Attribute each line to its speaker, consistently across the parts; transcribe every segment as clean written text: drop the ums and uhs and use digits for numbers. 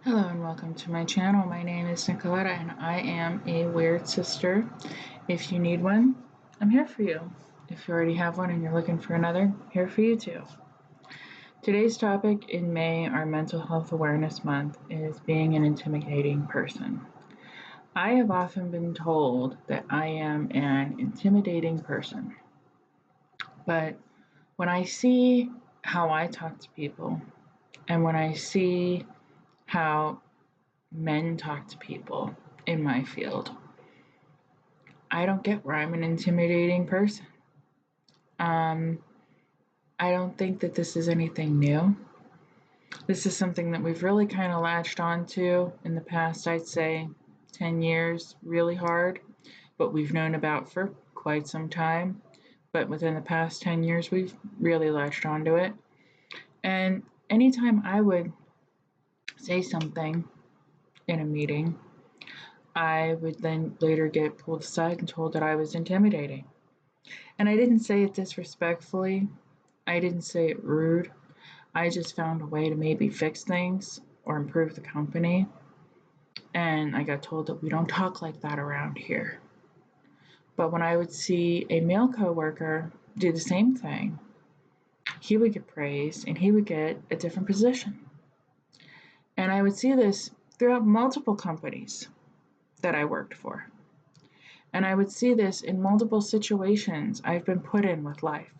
Speaker 1: Hello and welcome to my channel. My name is Nicoletta and I am a weird sister. If you need one, I'm here for you. If you already have one and you're looking for another, here for you too. Today's topic in May, our Mental Health Awareness Month, is being an intimidating person. I have often been told that I am an intimidating person, but when I see how I talk to people and when I see how men talk to people in my field, I don't get where I'm an intimidating person. Um, I don't think that this is anything new. This is something that we've really kind of latched onto in the past, I'd say 10 years, really hard, but we've known about for quite some time. But within the past 10 years, we've really latched onto it. And anytime I would say something in a meeting, I would then later get pulled aside and told that I was intimidating. And I didn't say it disrespectfully. I didn't say it rude. I just found a way to maybe fix things or improve the company. And I got told that we don't talk like that around here. But when I would see a male coworker do the same thing, he would get praised and he would get a different position. And I would see this throughout multiple companies that I worked for. And I would see this in multiple situations I've been put in with life,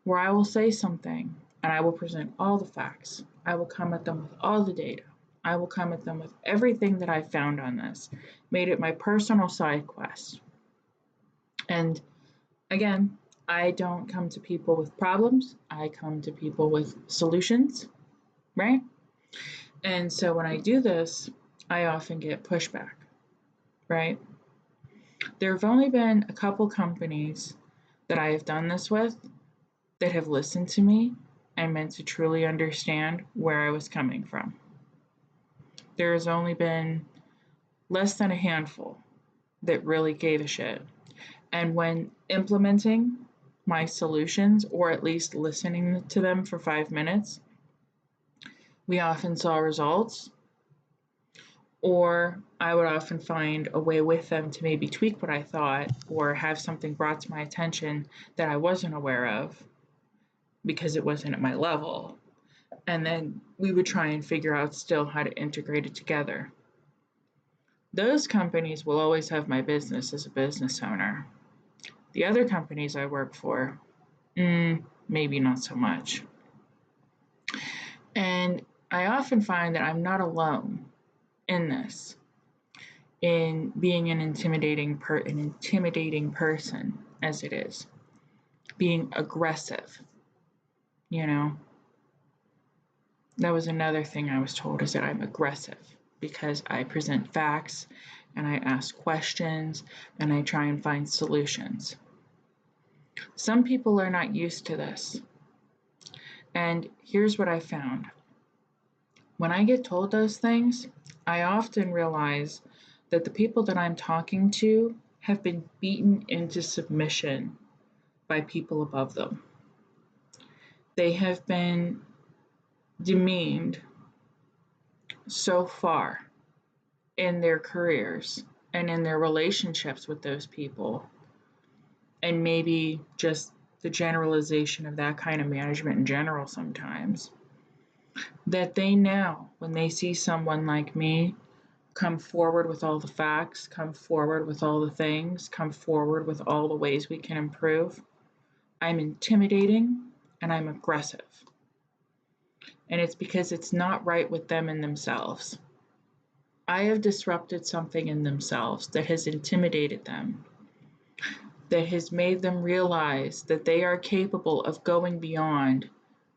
Speaker 1: where I will say something and I will present all the facts. I will come at them with all the data. I will come at them with everything that I found on this, made it my personal side quest. And again, I don't come to people with problems, I come to people with solutions, right? And so when I do this, I often get pushback, right? There have only been a couple companies that I have done this with that have listened to me and meant to truly understand where I was coming from. There has only been less than a handful that really gave a shit. And when implementing my solutions, or at least listening to them for 5 minutes, we often saw results, or I would often find a way with them to maybe tweak what I thought or have something brought to my attention that I wasn't aware of because it wasn't at my level. And then we would try and figure out still how to integrate it together. Those companies will always have my business as a business owner. The other companies I work for, maybe not so much. And I often find that I'm not alone in this, in being an intimidating person as it is, being aggressive. You know, that was another thing I was told, is that I'm aggressive because I present facts and I ask questions and I try and find solutions. Some people are not used to this. And here's what I found. When I get told those things, I often realize that the people that I'm talking to have been beaten into submission by people above them. They have been demeaned so far in their careers and in their relationships with those people, and maybe just the generalization of that kind of management in general sometimes, that they now, when they see someone like me come forward with all the facts, come forward with all the things, come forward with all the ways we can improve, I'm intimidating and I'm aggressive. And it's because it's not right with them and themselves. I have disrupted something in themselves that has intimidated them, that has made them realize that they are capable of going beyond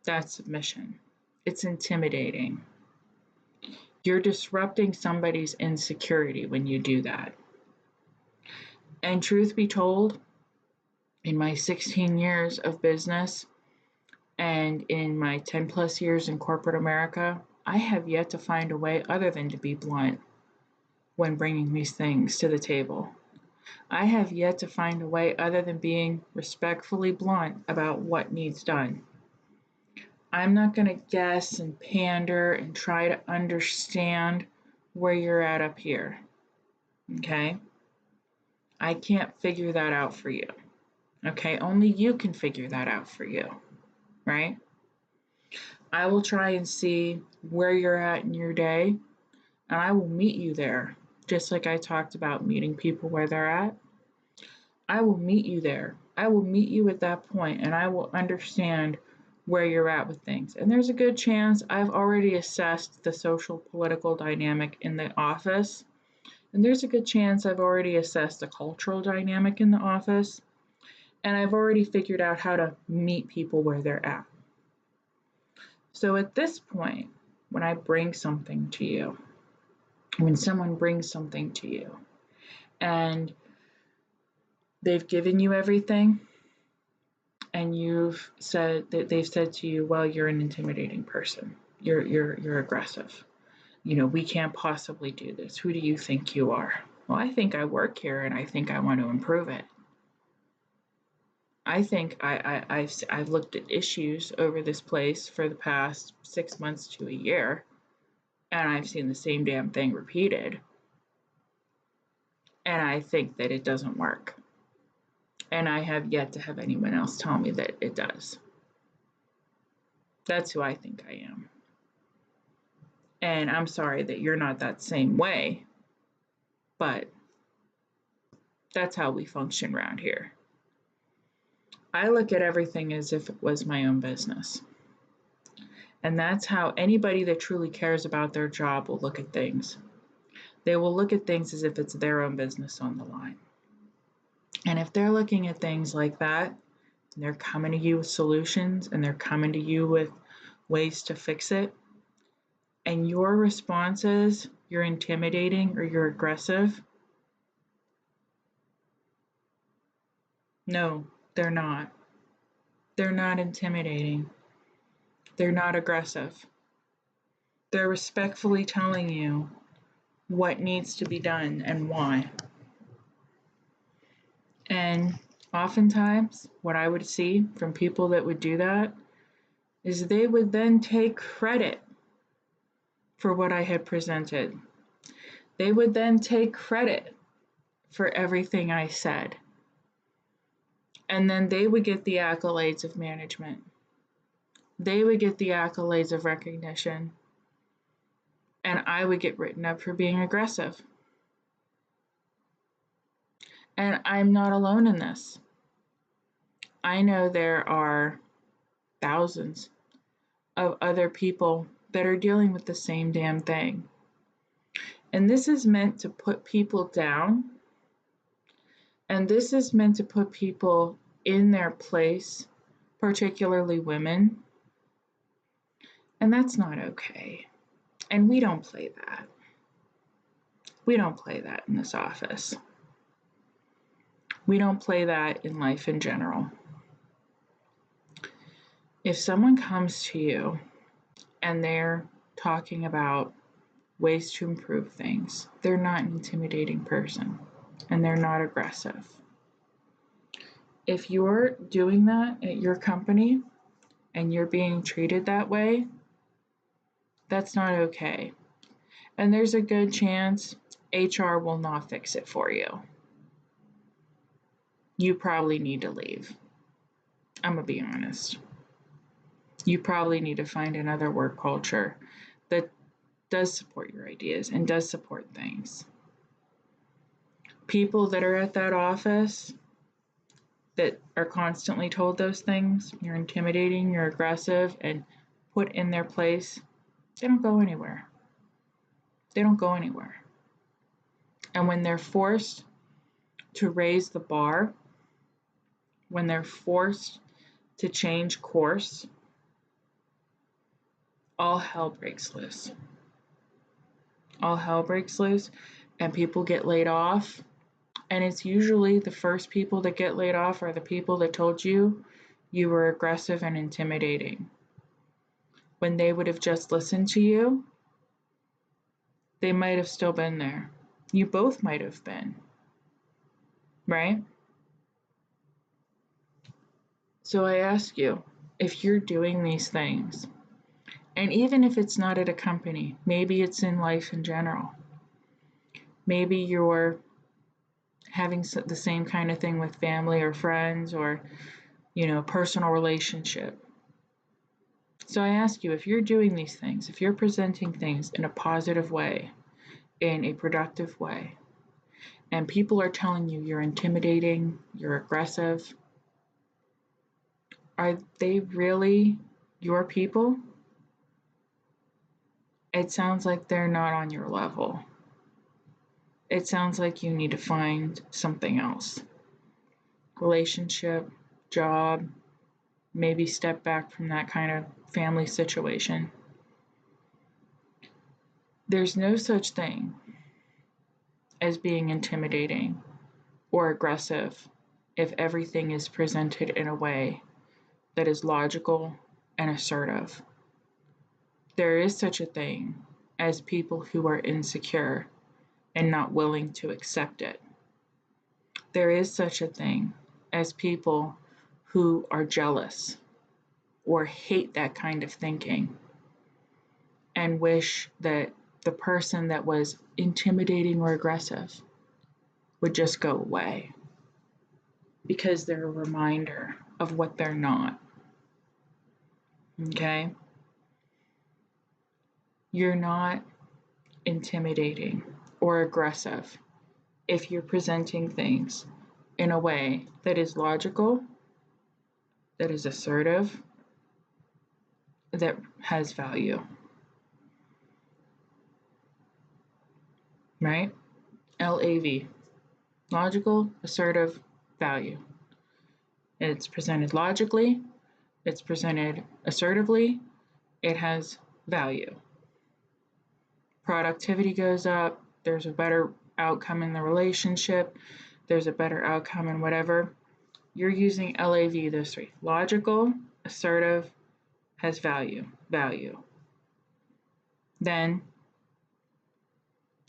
Speaker 1: that submission. It's intimidating. You're disrupting somebody's insecurity when you do that. And truth be told, in my 16 years of business and in my 10 plus years in corporate America, I have yet to find a way other than to be blunt when bringing these things to the table. I have yet to find a way other than being respectfully blunt about what needs done. I'm not going to guess and pander and try to understand where you're at up here. Okay? I can't figure that out for you. Okay? Only you can figure that out for you. Right? I will try and see where you're at in your day, and I will meet you there. Just like I talked about meeting people where they're at, I will meet you there. I will meet you at that point, and I will understand where you're at with things. And there's a good chance I've already assessed the social political dynamic in the office, and there's a good chance I've already assessed the cultural dynamic in the office, and I've already figured out how to meet people where they're at. So at this point, when I bring something to you, when someone brings something to you, and they've given you everything, and you've said that they've said to you, well, you're an intimidating person. You're aggressive. We can't possibly do this. Who do you think you are? Well, I think I work here and I think I want to improve it. I think I've looked at issues over this place for the past 6 months to a year, and I've seen the same damn thing repeated. And I think that it doesn't work. And I have yet to have anyone else tell me that it does. That's who I think I am. And I'm sorry that you're not that same way, but that's how we function around here. I look at everything as if it was my own business. And that's how anybody that truly cares about their job will look at things. They will look at things as if it's their own business on the line. And if they're looking at things like that, and they're coming to you with solutions and they're coming to you with ways to fix it, and your response is you're intimidating or you're aggressive, no, they're not. They're not intimidating. They're not aggressive. They're respectfully telling you what needs to be done and why. And oftentimes, what I would see from people that would do that is they would then take credit for what I had presented. They would then take credit for everything I said. And then they would get the accolades of management. They would get the accolades of recognition. And I would get written up for being aggressive. And I'm not alone in this. I know there are thousands of other people that are dealing with the same damn thing. And this is meant to put people down. And this is meant to put people in their place, particularly women. And that's not okay. And we don't play that. We don't play that in this office. We don't play that in life in general. If someone comes to you and they're talking about ways to improve things, they're not an intimidating person and they're not aggressive. If you're doing that at your company and you're being treated that way, that's not okay. And there's a good chance HR will not fix it for you. You probably need to leave. I'm gonna be honest. You probably need to find another work culture that does support your ideas and does support things. People that are at that office that are constantly told those things, you're intimidating, you're aggressive, and put in their place, they don't go anywhere. They don't go anywhere. And when they're forced to raise the bar, when they're forced to change course, all hell breaks loose. All hell breaks loose, and people get laid off. And it's usually the first people that get laid off are the people that told you you were aggressive and intimidating. When they would have just listened to you, they might have still been there. You both might have been, right? So I ask you, if you're doing these things, and even if it's not at a company, maybe it's in life in general, maybe you're having the same kind of thing with family or friends or, personal relationship. So I ask you, if you're doing these things, if you're presenting things in a positive way, in a productive way, and people are telling you you're intimidating, you're aggressive, are they really your people? It sounds like they're not on your level. It sounds like you need to find something else. Relationship, job, maybe step back from that kind of family situation. There's no such thing as being intimidating or aggressive if everything is presented in a way that is logical and assertive. There is such a thing as people who are insecure and not willing to accept it. There is such a thing as people who are jealous or hate that kind of thinking and wish that the person that was intimidating or aggressive would just go away because they're a reminder of what they're not. Okay? You're not intimidating or aggressive if you're presenting things in a way that is logical, that is assertive, that has value. Right? LAV. Logical, assertive, value. It's presented logically, it's presented assertively, it has value. Productivity goes up, there's a better outcome in the relationship, there's a better outcome in whatever. You're using LAV, those three. Logical, assertive, has value. Then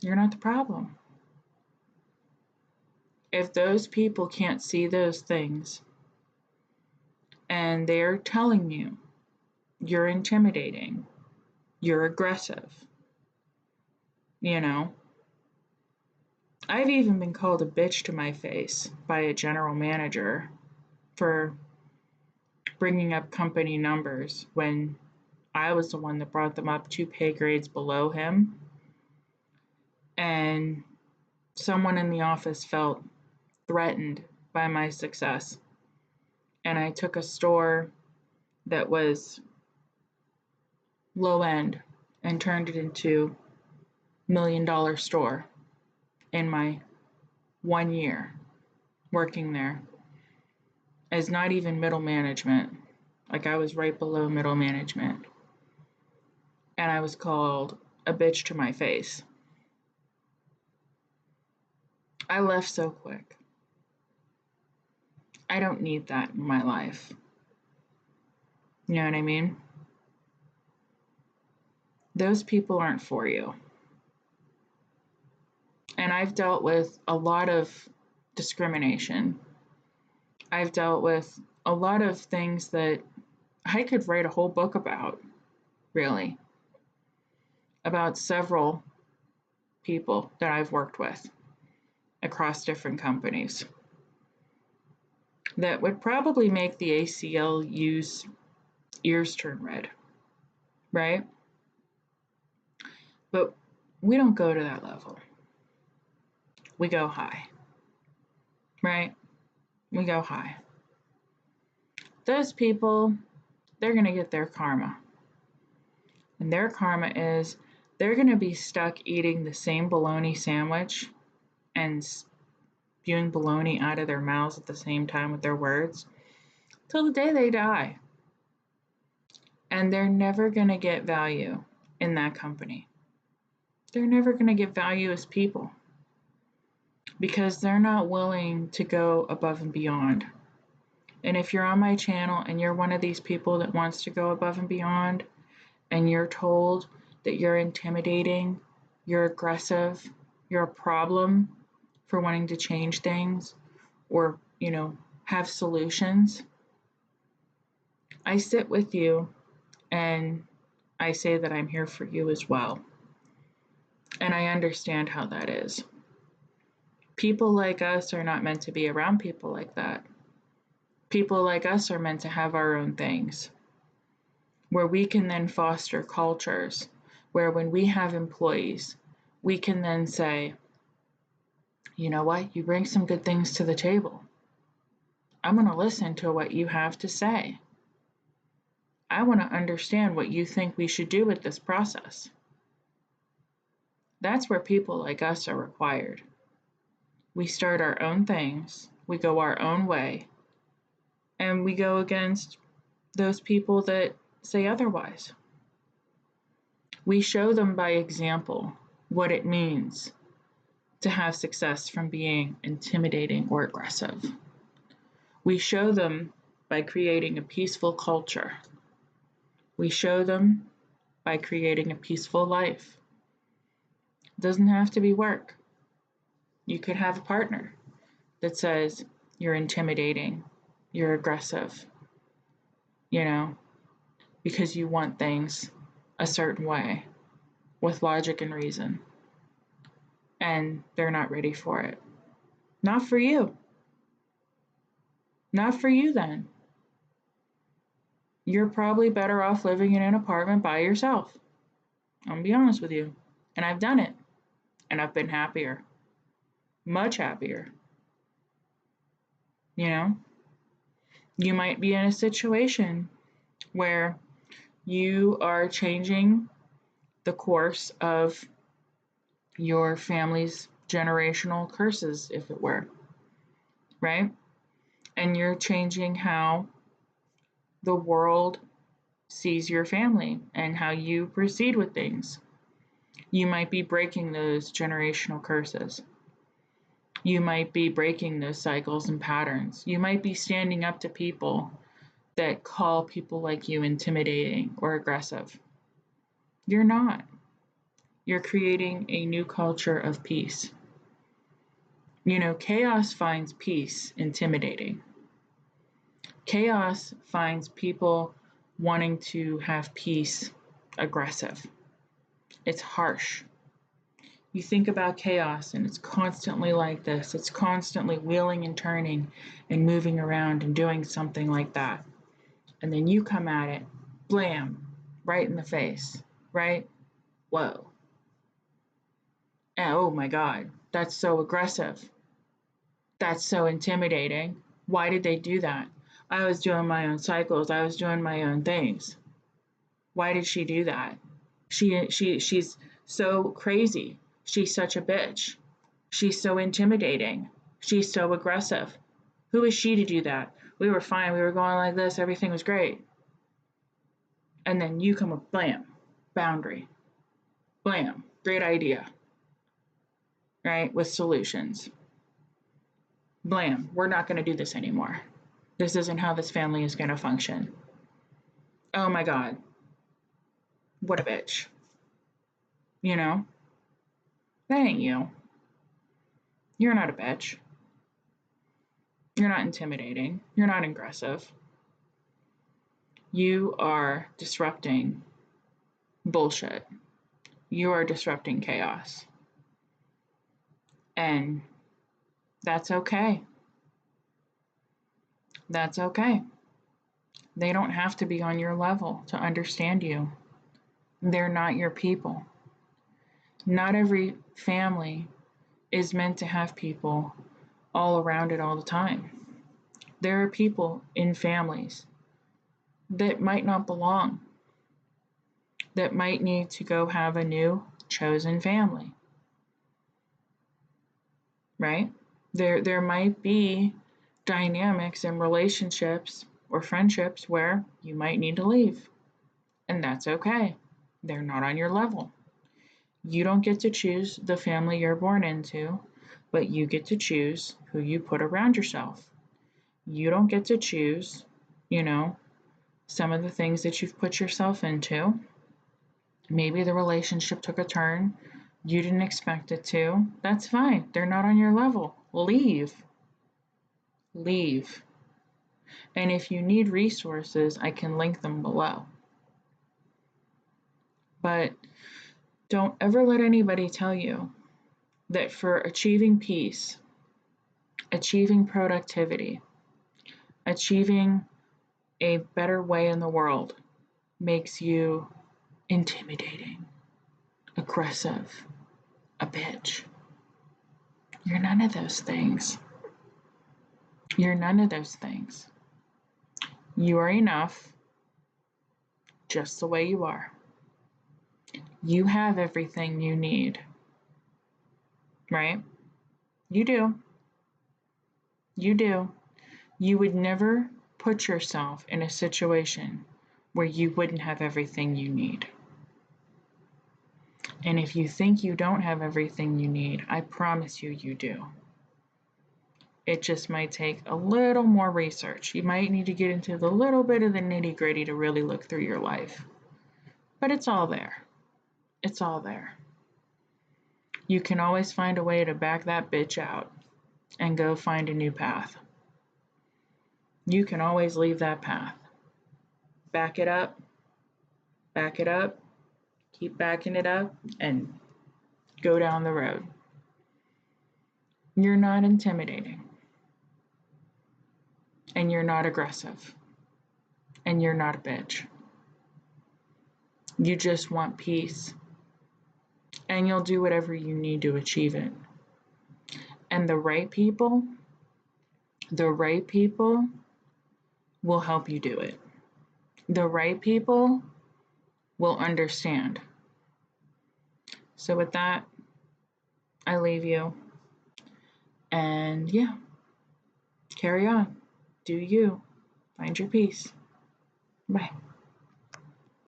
Speaker 1: you're not the problem. If those people can't see those things and they're telling you you're intimidating, you're aggressive, I've even been called a bitch to my face by a general manager for bringing up company numbers when I was the one that brought them up 2 pay grades below him. And someone in the office felt threatened by my success. And I took a store that was low end and turned it into $1 million store in my 1 year working there as not even middle management. Like I was right below middle management. And I was called a bitch to my face. I left so quick. I don't need that in my life. You know what I mean? Those people aren't for you. And I've dealt with a lot of discrimination. I've dealt with a lot of things that I could write a whole book about, really, about several people that I've worked with across different companies that would probably make the ACLU's ears turn red, right? But we don't go to that level. We go high, right? We go high. Those people, they're going to get their karma. And their karma is they're going to be stuck eating the same bologna sandwich and spewing bologna out of their mouths at the same time with their words till the day they die. And they're never going to get value in that company. They're never going to get value as people because they're not willing to go above and beyond. And if you're on my channel and you're one of these people that wants to go above and beyond, and you're told that you're intimidating, you're aggressive, you're a problem for wanting to change things or, have solutions, I sit with you and I say that I'm here for you as well. And I understand how that is. People like us are not meant to be around people like that. People like us are meant to have our own things, where we can then foster cultures, where when we have employees, we can then say, you know what, you bring some good things to the table. I'm going to listen to what you have to say. I want to understand what you think we should do with this process. That's where people like us are required. We start our own things, we go our own way, and we go against those people that say otherwise. We show them by example what it means to have success from being intimidating or aggressive. We show them by creating a peaceful culture. We show them by creating a peaceful life. It doesn't have to be work. You could have a partner that says you're intimidating, you're aggressive, because you want things a certain way with logic and reason, and they're not ready for it. Not for you. Not for you then. You're probably better off living in an apartment by yourself. I'm gonna be honest with you. And I've done it. And I've been happier. Much happier. You might be in a situation where you are changing the course of your family's generational curses, if it were, right? And you're changing how the world sees your family and how you proceed with things. You might be breaking those generational curses. You might be breaking those cycles and patterns. You might be standing up to people that call people like you intimidating or aggressive. You're not. You're creating a new culture of peace. Chaos finds peace intimidating. Chaos finds people wanting to have peace aggressive. It's harsh. You think about chaos and it's constantly like this. It's constantly wheeling and turning and moving around and doing something like that. And then you come at it, blam, right in the face, right? Whoa. And, oh my God, that's so aggressive. That's so intimidating. Why did they do that? I was doing my own cycles. I was doing my own things. Why did she do that? She's so crazy. She's such a bitch. She's so intimidating. She's so aggressive. Who is she to do that? We were fine. We were going like this. Everything was great. And then you come with blam, boundary. Blam, great idea. Right? With solutions. Blam, we're not going to do this anymore. This isn't how this family is going to function. Oh my God. What a bitch. That ain't you. You're not a bitch. You're not intimidating. You're not aggressive. You are disrupting bullshit. You are disrupting chaos. And that's okay. That's okay. They don't have to be on your level to understand you. They're not your people. Not every family is meant to have people all around it all the time. There are people in families that might not belong, that might need to go have a new chosen family, right? There might be dynamics and relationships or friendships where you might need to leave, and that's okay. They're not on your level. You don't get to choose the family you're born into, but you get to choose who you put around yourself. You don't get to choose, some of the things that you've put yourself into. Maybe the relationship took a turn you didn't expect it to. That's fine. They're not on your level. Leave. Leave. And if you need resources, I can link them below. But don't ever let anybody tell you that for achieving peace, achieving productivity, achieving a better way in the world makes you intimidating, aggressive, a bitch. You're none of those things. You're none of those things. You are enough just the way you are. You have everything you need, right? You do. You do. You would never put yourself in a situation where you wouldn't have everything you need. And if you think you don't have everything you need, I promise you, you do. It just might take a little more research. You might need to get into the little bit of the nitty gritty to really look through your life. But it's all there. It's all there. You can always find a way to back that bitch out and go find a new path. You can always leave that path. Back it up, keep backing it up, and go down the road. You're not intimidating, and you're not aggressive, and you're not a bitch. You just want peace, and you'll do whatever you need to achieve it. And the right people will help you do it. The right people will understand. So with that, I leave you. And yeah, carry on. Do you. Find your peace. Bye.